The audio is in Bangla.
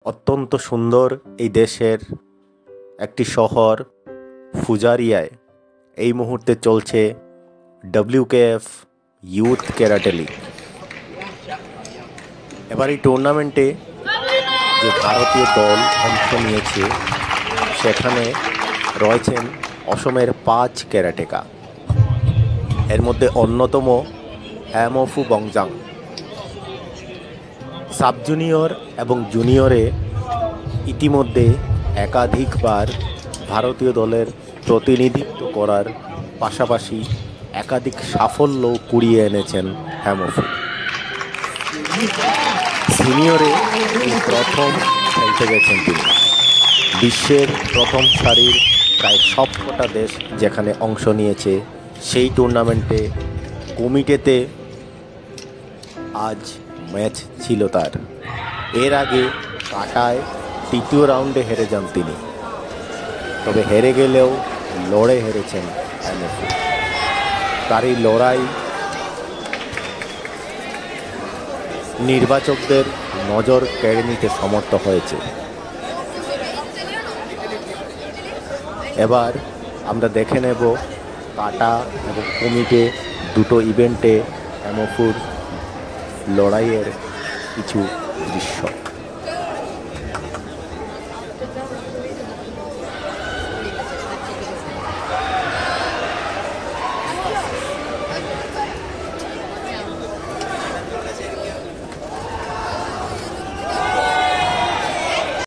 অত্যন্ত সুন্দর এই দেশের একটি শহর ফুজারিয়ায় এই মুহূর্তে চলছে WKF ইউথ ক্যারাটে লিগ। এবার এই টুর্নামেন্টে যে ভারতীয় দল অংশ নিয়েছে সেখানে রয়েছেন অসমের 5 ক্যারাটেকা। এর মধ্যে অন্যতম হ্যামফু বংজাং। সাব জুনিয়র এবং জুনিয়রে ইতিমধ্যে একাধিকবার ভারতীয় দলের প্রতিনিধিত্ব করার পাশাপাশি একাধিক সাফল্য কুড়িয়ে এনেছেন হ্যামফু। সিনিয়রে প্রথম খেলতে গেছেন তিনি। বিশ্বের প্রথম সারির প্রায় সবকটা দেশ যেখানে অংশ নিয়েছে সেই টুর্নামেন্টে কমিটেতে আজ ম্যাচ ছিল তার। এর আগে কাটায় তৃতীয় রাউন্ডে হেরে যান তিনি, তবে হেরে গেলেও লড়ে হেরেছেন হ্যামফু। তার এই লড়াই নির্বাচকদের নজর কেড়ে নিতে সমর্থ হয়েছে। এবার আমরা দেখে নেব কাটা এবং কমিটে দুটো ইভেন্টে হ্যামফুর লড়াইয়ের কিছু দৃশ্য।